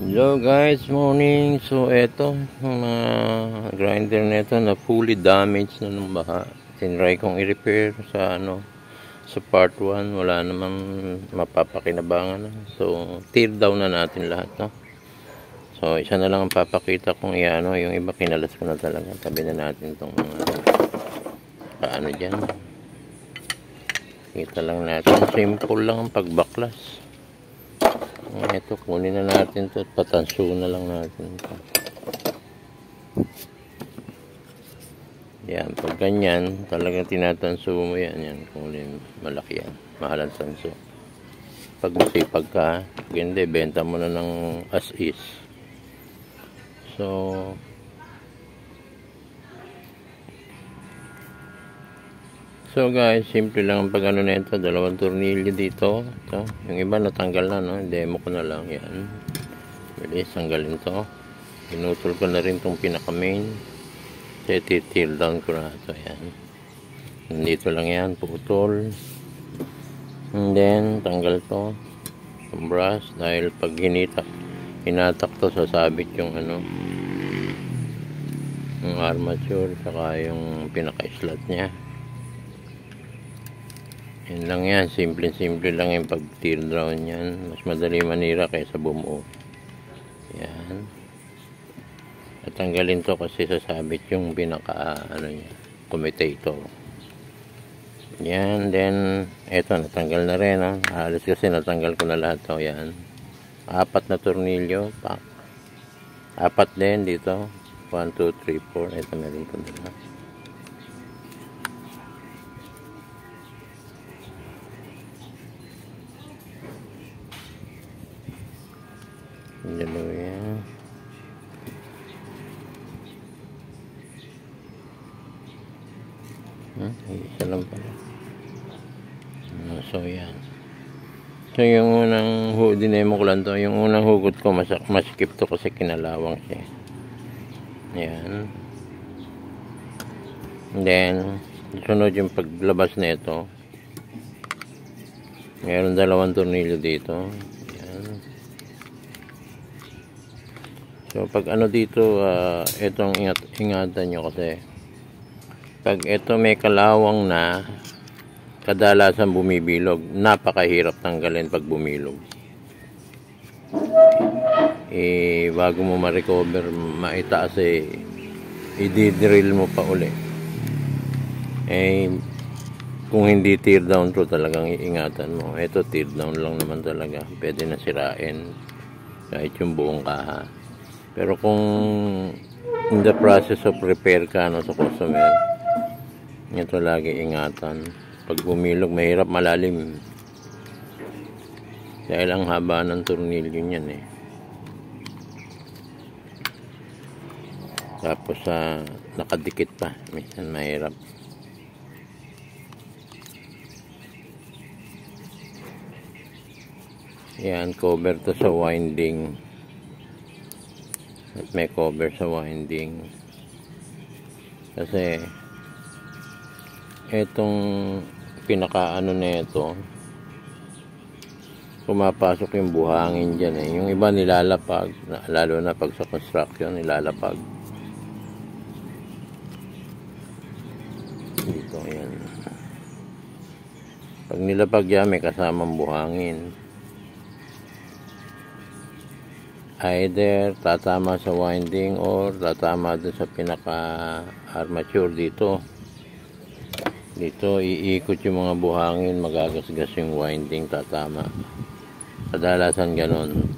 Hello guys, morning. So eto, mga grinder nito na fully damaged na ng baha. Tinry kong i-repair sa sa part 1, wala namang mapapakinabangan na. So tear down na natin lahat, no. So isa na lang ang papakita kong yung iba kinalas ko na talaga. Tabi na natin tong paano diyan. Kita lang natin, simple lang ang pagbaklas. Ito, kunin na natin ito at patanso na lang natin ito. Yan, pag ganyan talagang tinatanso mo yan, kunin, malaki yan, mahalang tanso. Pag masipag ka, hindi, benta mo na ng as is. So guys, simple lang ang pag na ito, dalawang tornilyo dito. Ito, yung iba natanggal na, no? Demo ko na lang yan. Bilis, tanggalin to. Pinutol ko na rin itong pinaka main. Kasi tear down ko na ito, yan. Nandito lang yan, putol. And then, tanggal to. Yung brush, dahil pag hinatak to, sasabit yung yung armature, saka yung pinaka-slot niya. Yan lang yan, simple lang yung pag-tear down yan. Mas madali manira kaysa bumuo. Yan. At tanggalin to kasi sasabit yung pinaka niya, commutator. Yan, then eto natanggal na rin, ha. Halos kasi natanggal ko na lahat to. Yan. 4 na tornilyo, 4 din dito. 1, 2, 3, 4. Eto meron ko dito. Dalawa. Isa lang pala. So yan. So yung unang dinemo ko lang to, yung unang hugot ko maskip to kasi kinalawang siya. Yan. And then sunod yung paglabas na ito. Mayroon dalawang tornilyo dito. So pag dito, itong ingatan nyo kasi pag ito may kalawang na, kadalasan bumibilog. Napakahirap tanggalin pag bumilog. Bago mo ma-recover, maitaas i-drill mo pa uli. Kung hindi tear down to, talagang iingatan mo. Ito tear down lang naman talaga. Pwede na sirain kahit yung buong kaha. Pero kung in the process of repair ka sa customer, ito lagi ingatan. Pag bumilog, mahirap malalim. Dahil ang haba ng tornilyo niyan Tapos nakadikit pa. Minsan mahirap. Yan, cover to sa winding. At may cover sa winding kasi etong pinaka na ito, pumapasok yung buhangin dyan yung iba nilalapag, lalo na pag sa construction nilalapag dito. Yan, pag nilapag yan may kasamang buhangin, either tatama sa winding or tatama dun sa pinaka armature dito. Iikot yung mga buhangin, magagasgas yung winding, tatama. Kadalasan ganon.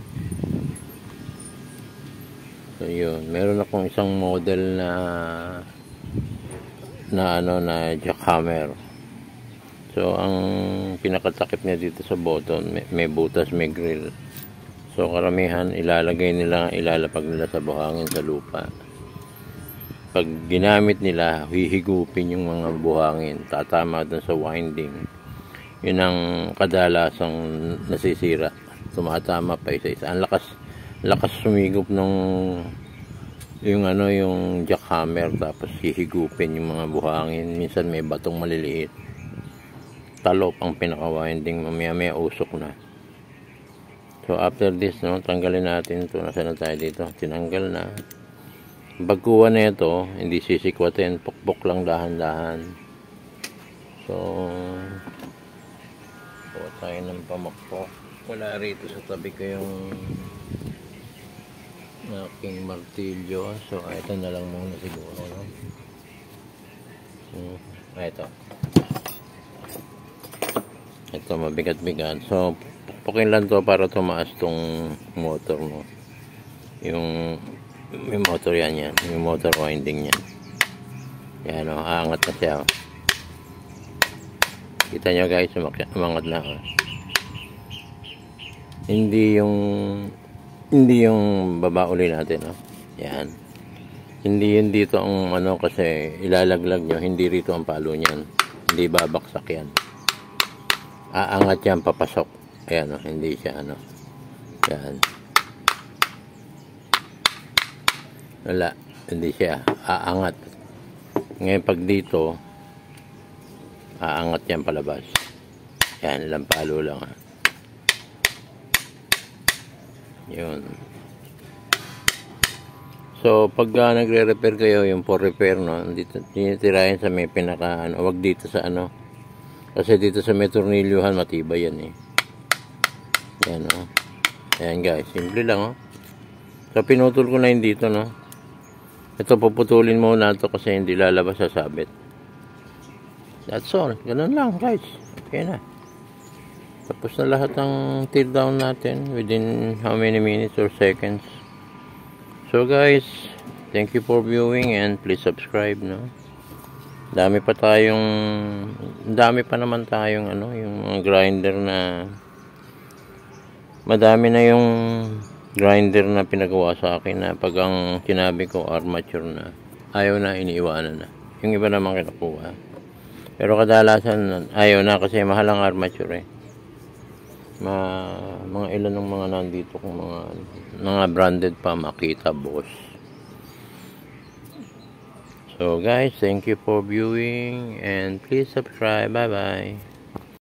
So yun, meron akong isang model na jackhammer. So ang pinakatakip niya dito sa button, may butas, may grill. So karamihan ilalapag nila sa buhangin sa lupa. Pag ginamit nila, hihigupin yung mga buhangin, tatama doon sa winding. Yun ang kadalasang nasisira. Tumatama pa isa-isa. Ang lakas sumigop yung jackhammer, tapos hihigupin yung mga buhangin. Minsan may batong maliliit. Talop ang pinaka-winding, mamaya usok na. So after this, no, tanggalin natin ito. Nasaan na tayo dito? Tinanggal na. Pagkuha na ito, hindi sisikwatin. Pukpok lang dahan-dahan. So kuha tayo ng pamakpok. Wala rito sa tabi ko yung aking martilyo. So ito na lang muna siguro, no? Ito mabigat-bigat. So pukpukin lang to para tumaas tong motor, no? Yung motor yan. Yung motor winding yan. Yan, no? Aangat na siya, oh. Kita nyo guys, umangat na, oh. Hindi yung baba uli natin, oh. Yan. Hindi yun dito ang ano, kasi ilalaglag nyo, hindi rito ang palo niyan. Hindi babaksak yan. Aangat yan, papasok. Ayan, oh, hindi siya, ano. Yan. Wala, hindi siya. Aangat. Ngayon pag dito, aangat yan palabas. Yan, ilang palo lang, ha. Yun. So, pag nagre-repair kayo, yung for repair, no, dito, tinitirahin sa may pinaka, ano, wag dito sa, ano, kasi dito sa may tornilyuhan, matibay yan, eh. Yan, oh. Ayan, guys, simple lang, oh. So, pinutol ko na yun dito, no. Ito, puputulin muna ito kasi hindi lalabas sa sabit. That's all. Ganun lang, guys. Okay na. Tapos na lahat ng tear down natin within how many minutes or seconds. So guys, thank you for viewing and please subscribe, no. Dami pa naman tayong ano, yung mga grinder na madami na yung grinder na pinagawa sa akin na pag ang sinabi ko armature na, ayaw na, iniiwanan na. Yung iba naman kinukuha. Pero kadalasan ayaw na kasi mahal ang armature, eh. Mga ilan ng mga nandito kung mga branded pa, Makita, Boss. So guys, thank you for viewing and please subscribe. Bye bye.